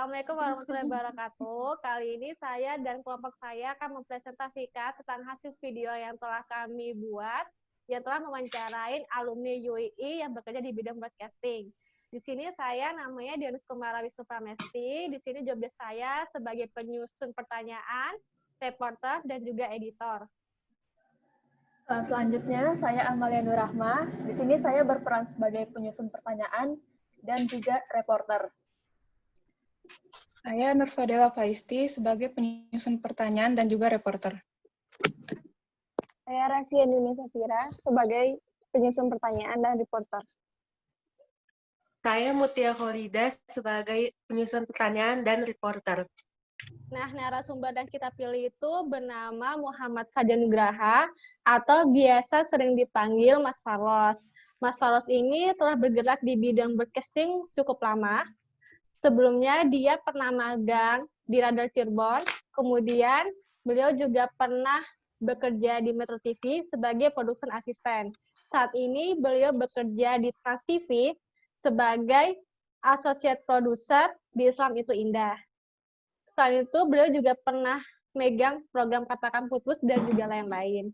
Assalamualaikum warahmatullahi wabarakatuh. Kali ini saya dan kelompok saya akan mempresentasikan tentang hasil video yang telah kami buat, yang telah mewawancarain alumni UII yang bekerja di bidang broadcasting. Di sini saya namanya Dianus Kumara Wisnu Pramesti. Di sini job desk saya sebagai penyusun pertanyaan, reporter, dan juga editor. Selanjutnya, saya Amalia Nurrahma. Di sini saya berperan sebagai penyusun pertanyaan dan juga reporter. Saya Nurfadela Faisti sebagai penyusun pertanyaan dan juga reporter. Saya Raffi Anduni Safira sebagai penyusun pertanyaan dan reporter. Saya Mutia Kholida sebagai penyusun pertanyaan dan reporter. Nah, narasumber yang kita pilih itu bernama Muhammad Fajar Nugraha atau biasa sering dipanggil Mas Faros. Mas Faros ini telah bergerak di bidang broadcasting cukup lama. Sebelumnya dia pernah magang di Radar Cirebon, kemudian beliau juga pernah bekerja di Metro TV sebagai production assistant. Saat ini beliau bekerja di Trans TV sebagai associate producer di Islam Itu Indah. Selain itu, beliau juga pernah megang program Katakan Putus dan juga lain-lain.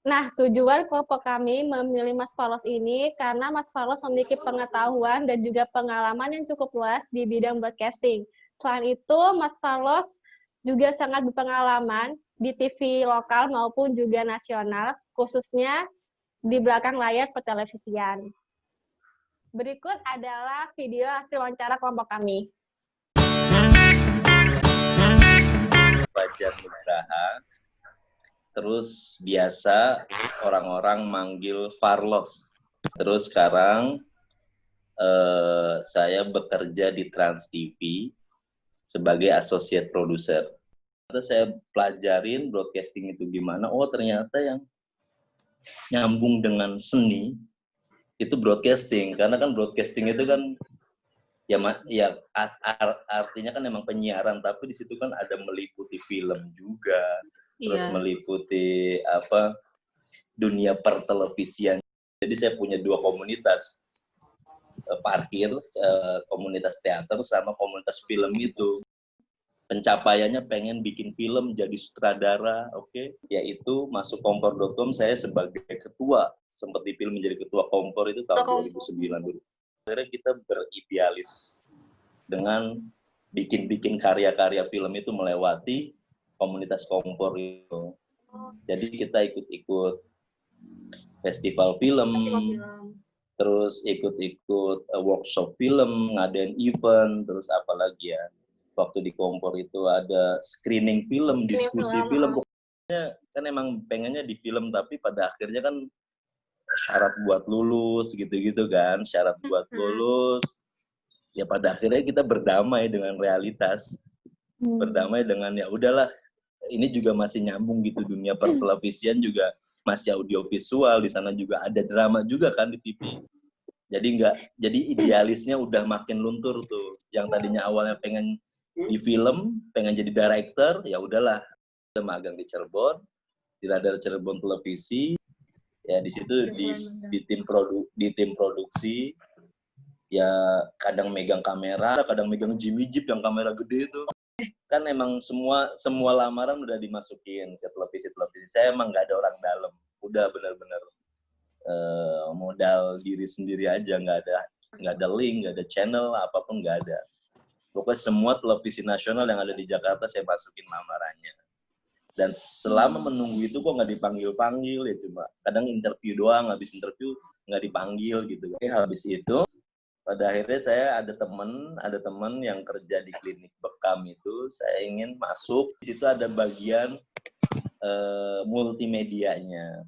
Nah, tujuan kelompok kami memilih Mas Faros ini karena Mas Faros memiliki pengetahuan dan juga pengalaman yang cukup luas di bidang broadcasting. Selain itu, Mas Faros juga sangat berpengalaman di TV lokal maupun juga nasional, khususnya di belakang layar pertelevisian. Berikut adalah video hasil wawancara kelompok kami. Fajar Nugraha, terus biasa orang-orang manggil Farlos. Terus sekarang saya bekerja di Trans TV sebagai associate producer. Terus saya pelajarin broadcasting itu gimana. Oh, ternyata yang nyambung dengan seni itu broadcasting, karena kan broadcasting itu kan artinya kan memang penyiaran, tapi di situ kan ada meliputi film juga, terus meliputi dunia pertelevisian. Jadi saya punya dua komunitas, parkir, komunitas teater sama komunitas film itu. Pencapaiannya pengen bikin film, jadi sutradara, oke? Yaitu masuk kompor.com, saya sebagai ketua, sempat dipilih menjadi ketua kompor itu tahun 2009. Akhirnya kita beridealis dengan bikin karya-karya film itu melewati komunitas kompor itu. Jadi kita ikut-ikut festival film, terus ikut-ikut workshop film, ngadain event, terus apalagi ya. Waktu di kompor itu ada screening film, diskusi film. Pokoknya kan emang pengennya di film, tapi pada akhirnya kan syarat buat lulus gitu-gitu kan, syarat buat lulus. Ya pada akhirnya kita berdamai dengan realitas. Berdamai dengan ya udahlah, ini juga masih nyambung gitu, dunia pertelevisian juga masih audiovisual, di sana juga ada drama juga kan di TV. Jadi idealisnya udah makin luntur tuh. Yang tadinya awalnya pengen di film, pengen jadi director, ya udahlah, udah magang di Cirebon, di Radar Cirebon Televisi. Ya di situ di tim produksi, ya kadang megang kamera, kadang megang Jimmy Jeep yang kamera gede itu. Kan emang semua lamaran udah dimasukin ke televisi. Saya emang nggak ada orang dalam, udah benar-benar modal diri sendiri aja, nggak ada link, nggak ada channel, apapun nggak ada. Pokoknya semua televisi nasional yang ada di Jakarta saya masukin lamarannya. Dan selama menunggu itu kok nggak dipanggil-panggil, ya cuma kadang interview doang, habis interview nggak dipanggil gitu. Habis itu pada akhirnya saya ada teman yang kerja di klinik bekam itu, saya ingin masuk. Di situ ada bagian multimedianya.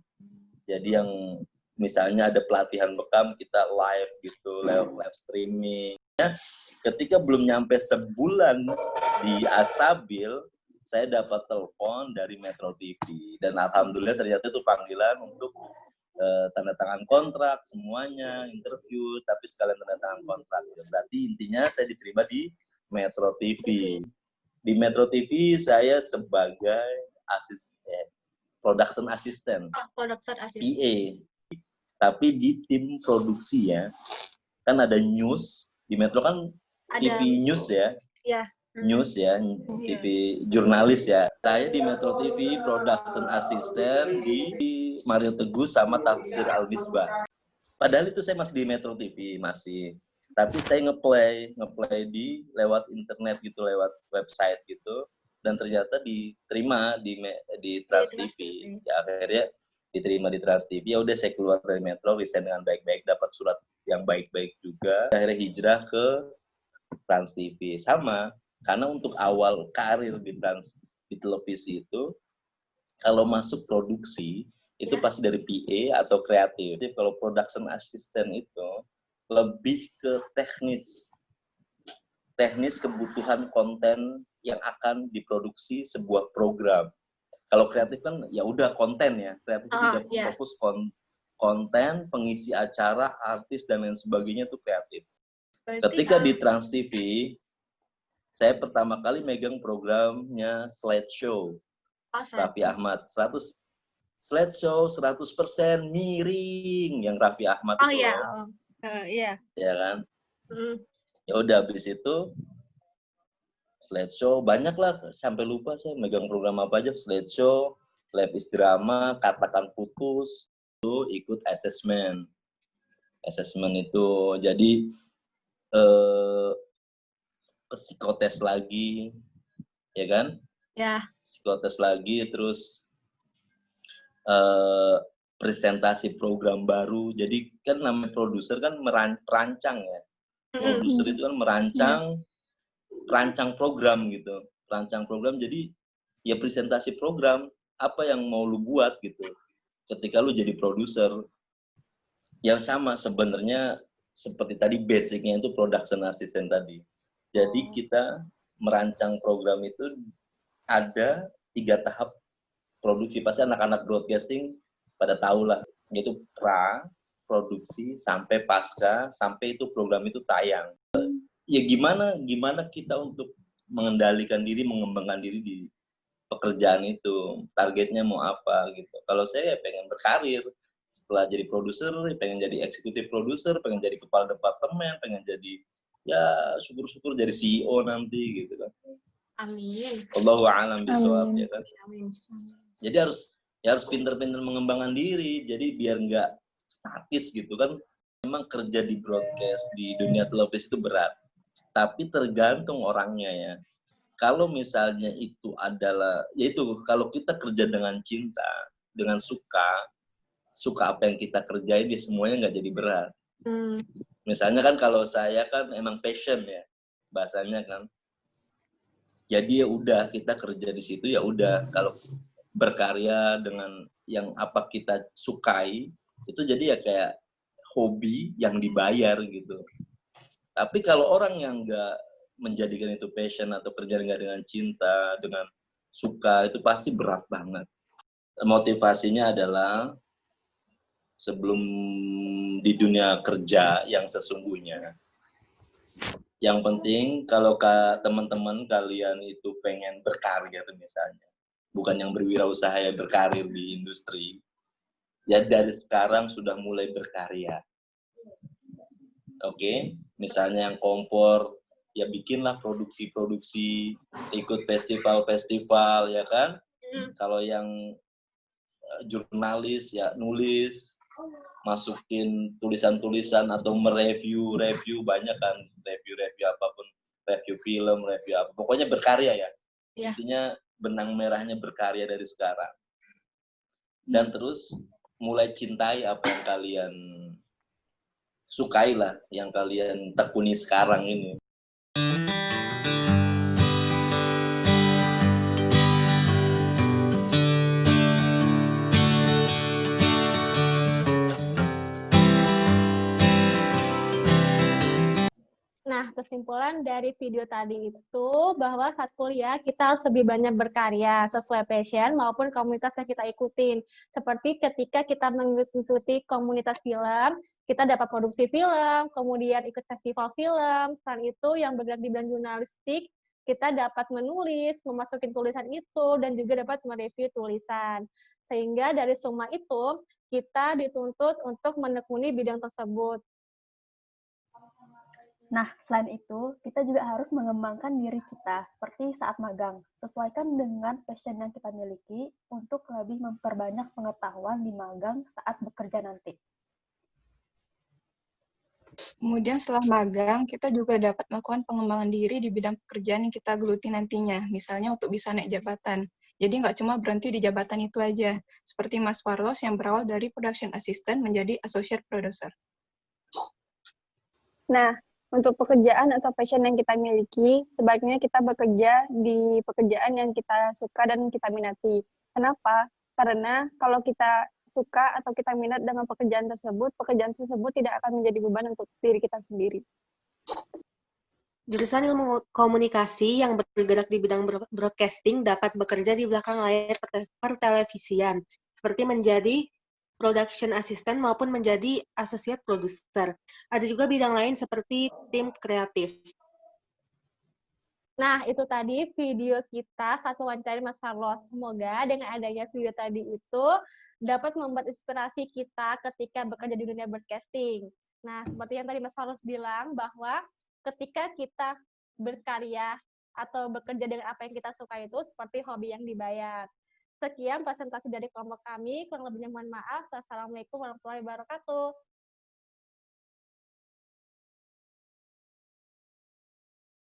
Jadi yang misalnya ada pelatihan bekam, kita live gitu, live streaming. Ketika belum nyampe sebulan di Asabil, saya dapat telepon dari Metro TV. Dan alhamdulillah ternyata itu panggilan untuk tanda tangan kontrak, semuanya, interview, tapi sekalian tanda tangan kontrak. Berarti intinya saya diterima di Metro TV. Di Metro TV saya sebagai production assistant, PA. Tapi di tim produksi ya, kan ada news, di Metro kan ada TV news ya. ya. News ya, TV jurnalis ya. Saya di Metro TV production assistant di Mario Teguh sama Tafsir Al-Misbah. Padahal itu saya masih di Metro TV masih. Tapi saya ngeplay di lewat internet gitu, lewat website gitu, dan ternyata diterima di Trans TV. Ya akhirnya diterima di Trans TV. Ya udah saya keluar dari Metro, resign dengan baik-baik, dapat surat yang baik-baik juga. Akhirnya hijrah ke Trans TV sama. Karena untuk awal karir di televisi itu, kalau masuk produksi itu pasti dari PA atau kreatif. Jadi kalau production assistant itu lebih ke teknis kebutuhan konten yang akan diproduksi sebuah program. Kalau kreatif kan ya udah konten ya, kreatif itu fokus konten, pengisi acara, artis dan lain sebagainya itu kreatif. Ketika di Trans TV, saya pertama kali megang programnya slideshow. Raffi Ahmad, slideshow 100% miring yang Raffi Ahmad itu. Iya. Ya kan? Ya udah habis itu slideshow banyak lah, sampai lupa saya megang program apa aja. Slideshow, Lab is Drama, Katakan Putus, itu ikut assessment itu jadi psikotes lagi, ya kan? Ya. Psikotes lagi, terus presentasi program baru. Jadi kan namanya produser kan merancang ya. Produser itu kan merancang program gitu. Rancang program, jadi ya presentasi program, apa yang mau lu buat gitu. Ketika lu jadi produser, yang sama sebenarnya seperti tadi basicnya itu production assistant tadi. Jadi kita merancang program itu ada 3 tahap produksi. Pasti anak-anak broadcasting pada tahu lah, yaitu pra, produksi, sampai pasca, sampai itu program itu tayang. Ya gimana kita untuk mengendalikan diri, mengembangkan diri di pekerjaan itu, targetnya mau apa gitu. Kalau saya pengen berkarir, setelah jadi produser, pengen jadi eksekutif produser, pengen jadi kepala departemen, pengen jadi ya syukur-syukur jadi CEO nanti gitu kan. Amin. Allahu a'lam bishawab ya kan. Amin. Jadi harus pinter-pinter mengembangkan diri, jadi biar nggak statis gitu kan. Memang kerja di broadcast di dunia televisi itu berat, tapi tergantung orangnya ya. Kalau misalnya itu adalah, yaitu kalau kita kerja dengan cinta, dengan suka apa yang kita kerjain, ya semuanya nggak jadi berat. Misalnya kan kalau saya kan emang passion ya bahasanya kan. Jadi ya udah kita kerja di situ ya udah, kalau berkarya dengan yang apa kita sukai itu jadi ya kayak hobi yang dibayar gitu. Tapi kalau orang yang nggak menjadikan itu passion atau kerja nggak dengan cinta, dengan suka, itu pasti berat banget. Motivasinya adalah sebelum di dunia kerja yang sesungguhnya. Yang penting kalau teman-teman kalian itu pengen berkarir misalnya, bukan yang berwirausaha ya, berkarir di industri, ya dari sekarang sudah mulai berkarya. Oke, misalnya yang kompor, ya bikinlah produksi-produksi, ikut festival-festival ya kan. Kalau yang jurnalis ya nulis, masukin tulisan-tulisan atau mereview banyak kan, review apapun, review film, review apa, pokoknya berkarya ya. Intinya benang merahnya berkarya dari sekarang. Dan terus mulai cintai apa yang kalian sukai lah, yang kalian tekuni sekarang ini. Nah, kesimpulan dari video tadi itu bahwa saat kuliah kita harus lebih banyak berkarya sesuai passion maupun komunitas yang kita ikutin. Seperti ketika kita mengikuti komunitas film, kita dapat produksi film, kemudian ikut festival film. Selain itu, yang bergerak di bidang jurnalistik, kita dapat menulis, memasukin tulisan itu, dan juga dapat mereview tulisan. Sehingga dari semua itu, kita dituntut untuk menekuni bidang tersebut. Nah, selain itu, kita juga harus mengembangkan diri kita seperti saat magang. Sesuaikan dengan passion yang kita miliki untuk lebih memperbanyak pengetahuan di magang saat bekerja nanti. Kemudian setelah magang, kita juga dapat melakukan pengembangan diri di bidang pekerjaan yang kita geluti nantinya, misalnya untuk bisa naik jabatan. Jadi nggak cuma berhenti di jabatan itu aja, seperti Mas Carlos yang berawal dari production assistant menjadi associate producer. Nah, untuk pekerjaan atau passion yang kita miliki, sebaiknya kita bekerja di pekerjaan yang kita suka dan kita minati. Kenapa? Karena kalau kita suka atau kita minat dengan pekerjaan tersebut tidak akan menjadi beban untuk diri kita sendiri. Jurusan ilmu komunikasi yang bergerak di bidang broadcasting dapat bekerja di belakang layar pertelevisian, seperti menjadi production assistant maupun menjadi associate producer. Ada juga bidang lain seperti tim kreatif. Nah, itu tadi video kita saat wawancara Mas Carlos. Semoga dengan adanya video tadi itu dapat membuat inspirasi kita ketika bekerja di dunia broadcasting. Nah, seperti yang tadi Mas Carlos bilang, bahwa ketika kita berkarya atau bekerja dengan apa yang kita suka itu seperti hobi yang dibayar. Sekian presentasi dari kelompok kami. Kurang lebihnya mohon maaf. Wassalamualaikum warahmatullahi wabarakatuh.